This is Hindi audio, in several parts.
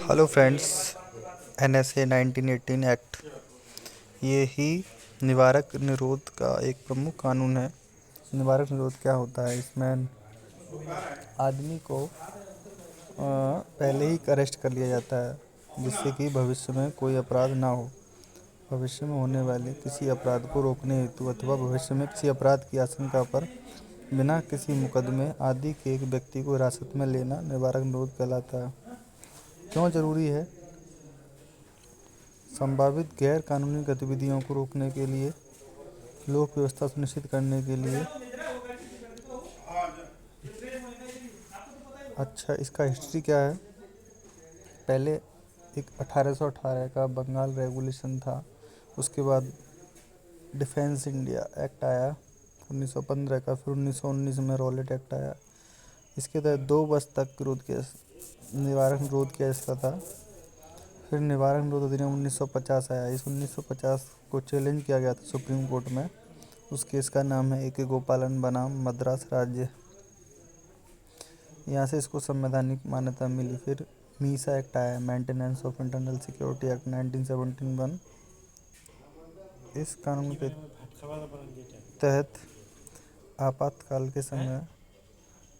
Hello friends. NSA 1918 एक्ट ये ही निवारक निरोध का एक प्रमुख कानून है। निवारक निरोध क्या होता है? इसमें आदमी को पहले ही अरेस्ट कर लिया जाता है जिससे कि भविष्य में कोई अपराध ना हो। भविष्य में होने वाले किसी अपराध को रोकने हेतु अथवा भविष्य में किसी अपराध की आशंका पर बिना किसी मुकदमे आदि के एक व्यक्ति को हिरासत में लेना निवारक निरोध कहलाता है। क्यों जरूरी है? संभावित गैर कानूनी गतिविधियों को रोकने के लिए, लोक व्यवस्था सुनिश्चित करने के लिए। अच्छा, इसका हिस्ट्री क्या है? पहले एक 1818 का बंगाल रेगुलेशन था। उसके बाद डिफेंस इंडिया एक्ट आया 1915 का। फिर 1919 में रॉलेट एक्ट आया। इसके तहत 2 वर्ष तक निवारक निरोध किया जाता था। फिर निवारक निरोध अधिनियम 1950 आया। इस 1950 को चैलेंज किया गया था सुप्रीम कोर्ट में। उस केस का नाम है A.K. गोपालन बनाम मद्रास राज्य। यहाँ से इसको संवैधानिक मान्यता मिली। फिर मीसा एक्ट आया, maintenance of internal security act 1971। इस कानून के तहत आपातकाल के समय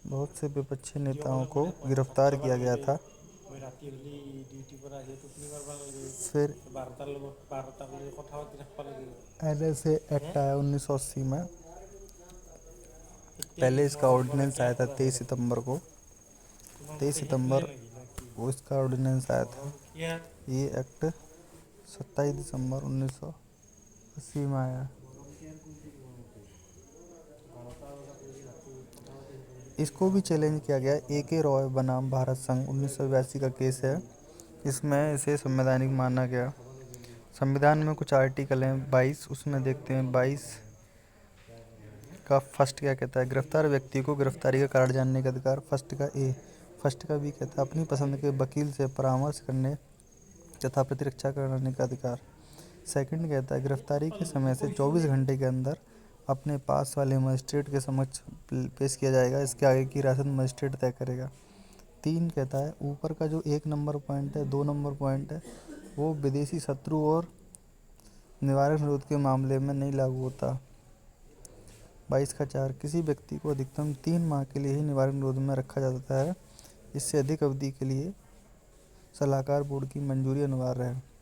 बहुत से विपक्षी नेताओं को गिरफ्तार किया गया था। फिर NSA एक्ट आया 1980 में। पहले इसका ऑर्डिनेंस आया था 23 सितंबर को। 23 सितंबर को इसका ऑर्डिनेंस आया था। ये एक्ट 27 दिसंबर 1980 में आया। इसको भी चैलेंज किया गया। A.K. रॉय बनाम भारत संघ 1982 का केस है। इसमें इसे संवैधानिक माना गया। संविधान में कुछ आर्टिकल हैं 22, उसमें देखते हैं 22 का फर्स्ट क्या कहता है? गिरफ्तार व्यक्ति को गिरफ्तारी का कारण जानने का अधिकार। फर्स्ट का भी कहता है अपनी पसंद के वकील से परामर्श करने तथा प्रतिरक्षा कराने का अधिकार। सेकंड कहता है गिरफ्तारी के समय से 24 घंटे के अंदर अपने पास वाले मजिस्ट्रेट के समक्ष पेश किया जाएगा। इसके आगे की हिरासत मजिस्ट्रेट तय करेगा। 3 कहता है ऊपर का जो 1 नंबर पॉइंट है, 2 नंबर पॉइंट है, वो विदेशी शत्रु और निवारक निरोध के मामले में नहीं लागू होता। 22 का 4 किसी व्यक्ति को अधिकतम 3 माह के लिए ही निवारक निरोध में रखा जाता है। इससे अधिक अवधि के लिए सलाहकार बोर्ड की मंजूरी अनिवार्य है।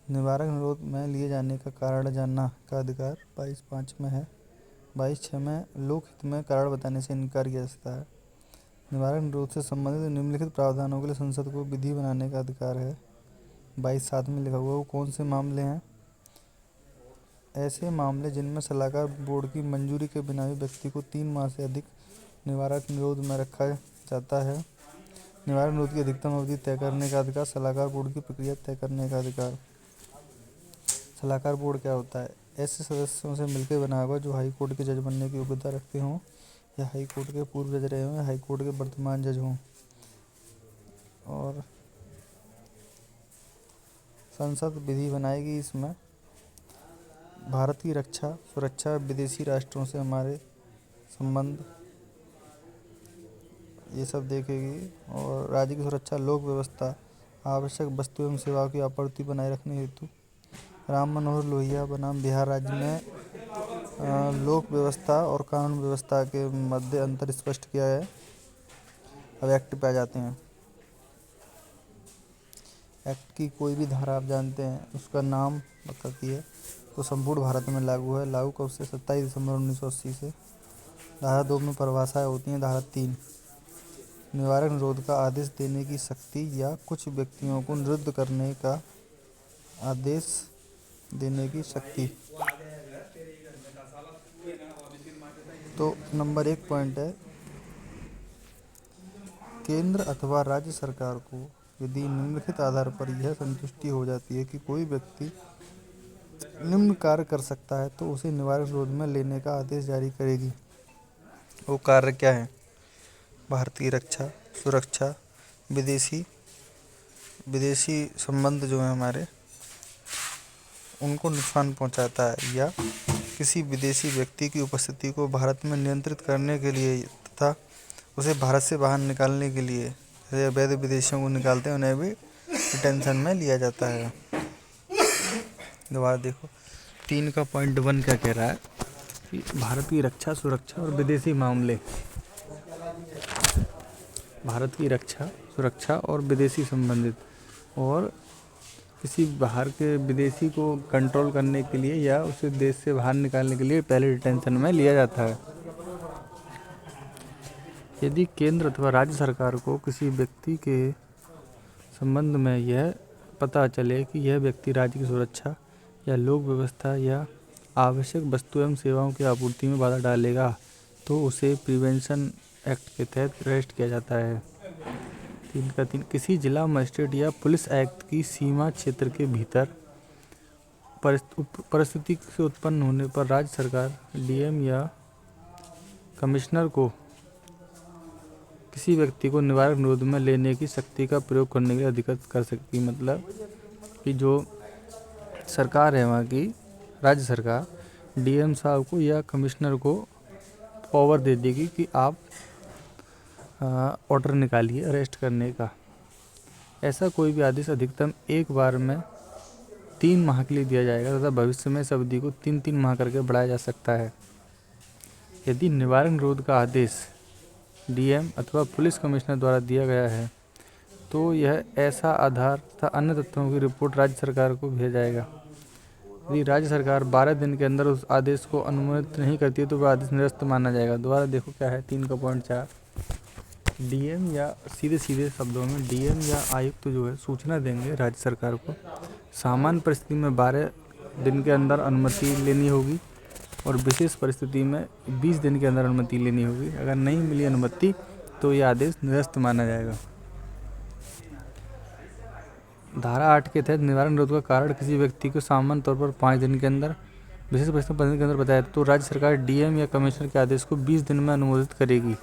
निवारक निरोध में लिए जाने का कारण जानना का अधिकार 22(5) में है। 22(6) में लोकहित में कारण बताने से इनकार किया जा सकता है। निवारक निरोध से संबंधित निम्नलिखित प्रावधानों के लिए संसद को विधि बनाने का अधिकार है। 22(7) में लिखा हुआ वो कौन से मामले हैं? ऐसे मामले जिनमें सलाहकार बोर्ड की मंजूरी के बिना भी व्यक्ति को 3 माह से अधिक निवारक निरोध में रखा जाता है। निवारक निरोध की अधिकतम अवधि तय करने का अधिकार। सलाहकार बोर्ड की प्रक्रिया तय करने का अधिकार। सलाहकार बोर्ड क्या होता है? ऐसे सदस्यों से मिलकर बना हुआ जो हाई कोर्ट के जज बनने की योग्यता रखते हों या हाई कोर्ट के पूर्व जज रहे हों या हाई कोर्ट के वर्तमान जज हों। और संसद विधि बनाएगी। इसमें भारत की रक्षा, सुरक्षा, विदेशी राष्ट्रों से हमारे संबंध, ये सब देखेगी। और राज्य की सुरक्षा, लोक व्यवस्था, आवश्यक वस्तु एवं सेवाओं की आपूर्ति बनाए रखने हेतु राम मनोहर लोहिया बनाम बिहार राज्य में लोक व्यवस्था और कानून व्यवस्था के मध्य अंतर स्पष्ट किया है। अब एक्ट पे आ जाते हैं। एक्ट की कोई भी धारा आप जानते हैं उसका नाम बताती है तो संपूर्ण भारत में लागू है। लागू कब से? 27 दिसंबर 1980 से। धारा 2 में परिभाषाएं होती हैं। धारा 3 निवारक निरोध का आदेश देने की शक्ति या कुछ व्यक्तियों को निरुद्ध करने का आदेश देने की शक्ति। तो नंबर 1 पॉइंट है केंद्र अथवा राज्य सरकार को यदि निम्नलिखित आधार पर यह संतुष्टि हो जाती है कि कोई व्यक्ति निम्न कार्य कर सकता है तो उसे निवारक निरोध में लेने का आदेश जारी करेगी। वो कार्य क्या है? भारतीय रक्षा, सुरक्षा, विदेशी संबंध जो है हमारे, उनको नुकसान पहुंचाता है या किसी विदेशी व्यक्ति की उपस्थिति को भारत में नियंत्रित करने के लिए तथा उसे भारत से बाहर निकालने के लिए जैसे अवैध विदेशियों को निकालते हैं उन्हें भी डिटेंशन में लिया जाता है। दोबारा देखो 3 का पॉइंट 1 क्या कह रहा है कि भारत की रक्षा, सुरक्षा और विदेशी मामले, भारत की रक्षा, सुरक्षा और विदेशी संबंधित, और किसी बाहर के विदेशी को कंट्रोल करने के लिए या उसे देश से बाहर निकालने के लिए पहले डिटेंशन में लिया जाता है। यदि केंद्र अथवा राज्य सरकार को किसी व्यक्ति के संबंध में यह पता चले कि यह व्यक्ति राज्य की सुरक्षा या लोक व्यवस्था या आवश्यक वस्तु एवं सेवाओं की आपूर्ति में बाधा डालेगा तो उसे प्रिवेंशन एक्ट के तहत अरेस्ट किया जाता है। 3 का 3, किसी जिला मजिस्ट्रेट या पुलिस एक्ट की सीमा क्षेत्र के भीतर परिस्थिति से उत्पन्न होने पर राज्य सरकार डीएम या कमिश्नर को किसी व्यक्ति को निवारक निरोध में लेने की शक्ति का प्रयोग करने के लिए अधिकृत कर सकती। मतलब कि जो सरकार है वहाँ की राज्य सरकार डीएम साहब को या कमिश्नर को पावर दे देगी कि आप ऑर्डर निकालिए अरेस्ट करने का। ऐसा कोई भी आदेश अधिकतम एक बार में 3 माह के लिए दिया जाएगा तथा भविष्य में इस अवधि को 3-3 माह करके बढ़ाया जा सकता है। यदि निवारक निरोध का आदेश डीएम अथवा पुलिस कमिश्नर द्वारा दिया गया है तो यह ऐसा आधार तथा अन्य तथ्यों की रिपोर्ट राज्य सरकार को भेजा जाएगा। यदि राज्य सरकार 12 दिन के अंदर उस आदेश को अनुमोदित नहीं करती है तो वह आदेश निरस्त माना जाएगा। दोबारा देखो क्या है 3 का पॉइंट 4, डीएम या सीधे शब्दों में डीएम या आयुक्त जो है सूचना देंगे राज्य सरकार को। सामान्य परिस्थिति में 12 दिन के अंदर अनुमति लेनी होगी और विशेष परिस्थिति में 20 दिन के अंदर अनुमति लेनी होगी। अगर नहीं मिली अनुमति तो यह आदेश निरस्त माना जाएगा। धारा 8 के तहत निवारक निरोध का कारण किसी व्यक्ति को सामान्य तौर पर 5 दिन के अंदर, विशेष परिस्थिति में 15 दिन के अंदर बताया तो राज्य सरकार डीएम या कमिश्नर के आदेश को 20 दिन में अनुमोदित करेगी।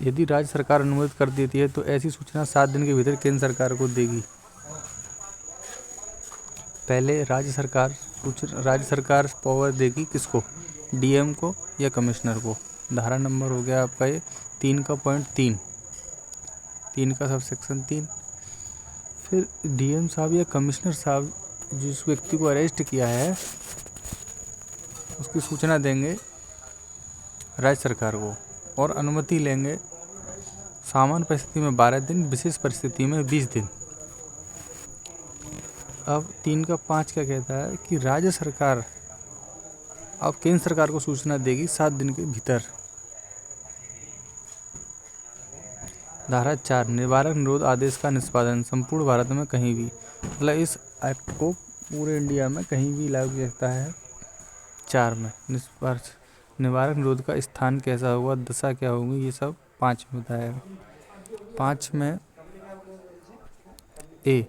यदि राज्य सरकार अनुमोदित कर देती है तो ऐसी सूचना 7 दिन के भीतर केंद्र सरकार को देगी। पहले राज्य सरकार पावर देगी किसको, डीएम को या कमिश्नर को। धारा नंबर हो गया आपका ये 3 का पॉइंट 3 का सब सेक्शन 3। फिर डीएम साहब या कमिश्नर साहब जिस व्यक्ति को अरेस्ट किया है उसकी सूचना देंगे राज्य सरकार को और अनुमति लेंगे सामान्य परिस्थिति में 12 दिन, विशेष परिस्थिति में 20 दिन। अब 3 का 5 क्या कहता है कि राज्य सरकार अब केंद्र सरकार को सूचना देगी 7 दिन के भीतर। धारा 4, निवारक निरोध आदेश का निष्पादन संपूर्ण भारत में कहीं भी, मतलब इस एक्ट को पूरे इंडिया में कहीं भी लागू किया जाता है। 4 में निवारक निरोध का स्थान कैसा होगा, दशा क्या होगी, ये सब 5 में बताया। 5 में ए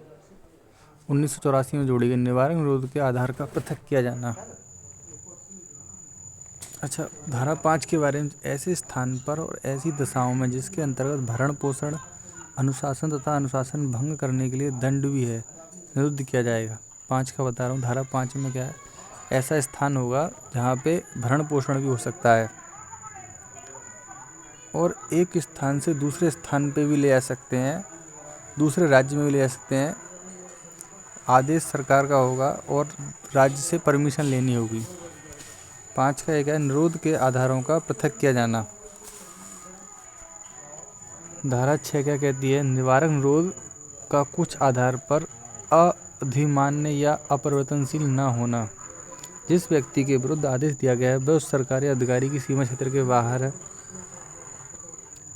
1984 में जोड़ी गई निवारक निरोध के आधार का पृथक किया जाना। अच्छा, धारा 5 के बारे में, ऐसे स्थान पर और ऐसी दशाओं में जिसके अंतर्गत भरण पोषण, अनुशासन तथा अनुशासन भंग करने के लिए दंड भी है, निरुद्ध किया जाएगा। 5 का बता रहा हूँ। धारा 5 में क्या है, ऐसा स्थान होगा जहाँ पे भरण पोषण भी हो सकता है और एक स्थान से दूसरे स्थान पे भी ले जा सकते हैं, दूसरे राज्य में भी ले जा सकते हैं। आदेश सरकार का होगा और राज्य से परमिशन लेनी होगी। 5 का एक है निरोध के आधारों का पृथक किया जाना। धारा 6 क्या कहती है, निवारक निरोध का कुछ आधार पर अधिमान्य या अपरिवर्तनशील न होना। जिस व्यक्ति के विरुद्ध आदेश दिया गया है वह उस सरकारी अधिकारी की सीमा क्षेत्र के बाहर है।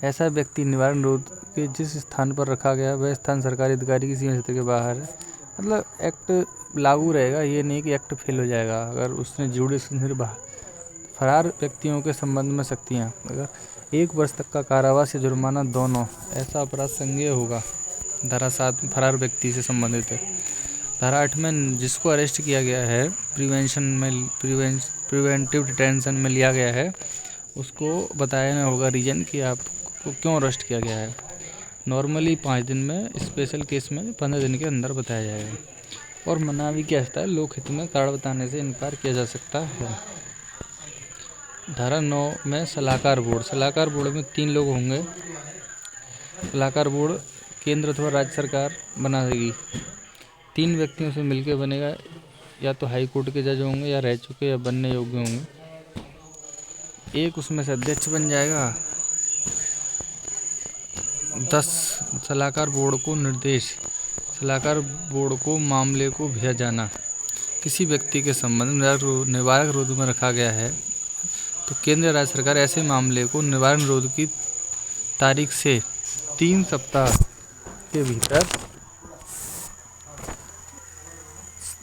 ऐसा व्यक्ति निवारक निरोध के जिस स्थान पर रखा गया है वह स्थान सरकारी अधिकारी की सीमा क्षेत्र के बाहर है। मतलब एक्ट लागू रहेगा, ये नहीं कि एक्ट फेल हो जाएगा अगर उसने जुडिशल से बाहर। फरार व्यक्तियों के संबंध में शक्तियाँ, अगर 1 वर्ष तक का कारावास या जुर्माना दोनों, ऐसा अपराध संज्ञेय होगा। धारा 7 में फरार व्यक्ति से संबंधित है। धारा 8 में जिसको अरेस्ट किया गया है, प्रिवेंटिव डिटेंशन में लिया गया है, उसको बताना होगा रीजन कि आपको क्यों अरेस्ट किया गया है। नॉर्मली 5 दिन में, स्पेशल केस में 15 दिन के अंदर बताया जाएगा। और मना भी किया जाता है, लोक हित में कारण बताने से इनकार किया जा सकता है। धारा 9 में सलाहकार बोर्ड में 3 लोग होंगे। सलाहकार बोर्ड केंद्र अथवा राज्य सरकार बनाएगी। 3 व्यक्तियों से मिलकर बनेगा, या तो हाई कोर्ट के जज होंगे या रह चुके या बनने योग्य होंगे। एक उसमें से अध्यक्ष बन जाएगा। 10 सलाहकार बोर्ड को निर्देश। सलाहकार बोर्ड को मामले को भेजा जाना। किसी व्यक्ति के संबंध में निवारक निरोध में रखा गया है तो केंद्र राज्य सरकार ऐसे मामले को निवारक निरोध की तारीख से 3 सप्ताह के भीतर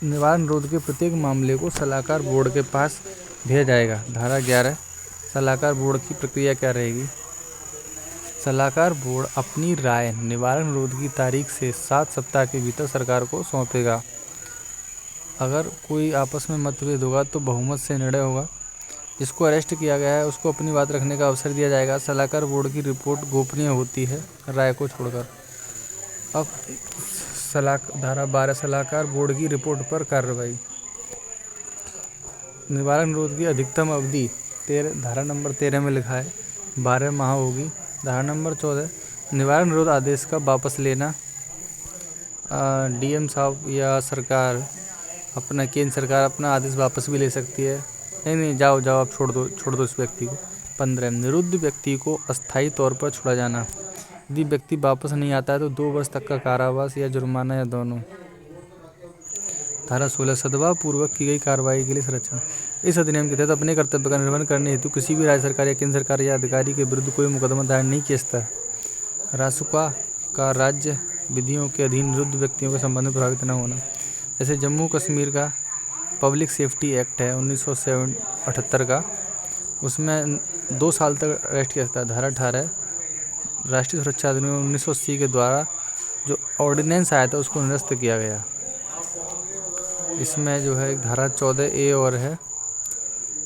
निवारक निरोध के प्रत्येक मामले को सलाहकार बोर्ड के पास भेजा जाएगा। धारा 11 सलाहकार बोर्ड की प्रक्रिया क्या रहेगी। सलाहकार बोर्ड अपनी राय निवारक निरोध की तारीख से 7 सप्ताह के भीतर सरकार को सौंपेगा। अगर कोई आपस में मतभेद होगा तो बहुमत से निर्णय होगा। जिसको अरेस्ट किया गया है उसको अपनी बात रखने का अवसर दिया जाएगा। सलाहकार बोर्ड की रिपोर्ट गोपनीय होती है राय को छोड़कर। अब धारा 12 सलाहकार बोर्ड की रिपोर्ट पर कार्रवाई। निवारक निरोध की अधिकतम अवधि धारा नंबर 13 में लिखा है 12 माह होगी। धारा नंबर 14 निवारक निरोध आदेश का वापस लेना। डीएम साहब या सरकार केंद्र सरकार अपना आदेश वापस भी ले सकती है। नहीं जाओ आप छोड़ दो इस व्यक्ति को। 15 निरुद्ध व्यक्ति को अस्थायी तौर पर छोड़ा जाना। यदि व्यक्ति वापस नहीं आता है तो 2 वर्ष तक का कारावास या जुर्माना या दोनों। धारा 16 सद्भाव पूर्वक की गई कार्रवाई के लिए संरक्षण। इस अधिनियम के तहत अपने कर्तव्य का निर्वहन करने हेतु किसी भी राज्य सरकार या केंद्र सरकार या अधिकारी के विरुद्ध कोई मुकदमा दायर नहीं किया जा सकता। रासुका का राज्य विधियों के अधीन निरुद्ध व्यक्तियों के संबंध में प्रभावित न होना। जैसे जम्मू कश्मीर का पब्लिक सेफ्टी एक्ट है 1978 का, उसमें 2 साल तक अरेस्ट किया जाता है। धारा 18 राष्ट्रीय सुरक्षा अधिनियम 1980 के द्वारा जो ऑर्डिनेंस आया था उसको निरस्त किया गया। इसमें जो है एक धारा 14A और है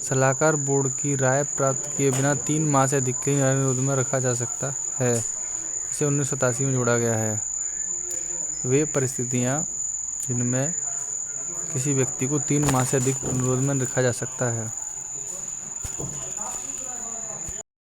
सलाहकार बोर्ड की राय प्राप्त किए बिना 3 माह से अधिक के निरोध में रखा जा सकता है। इसे 1987 में जोड़ा गया है। वे परिस्थितियां जिनमें किसी व्यक्ति को 3 माह से अधिक निरोध में रखा जा सकता है।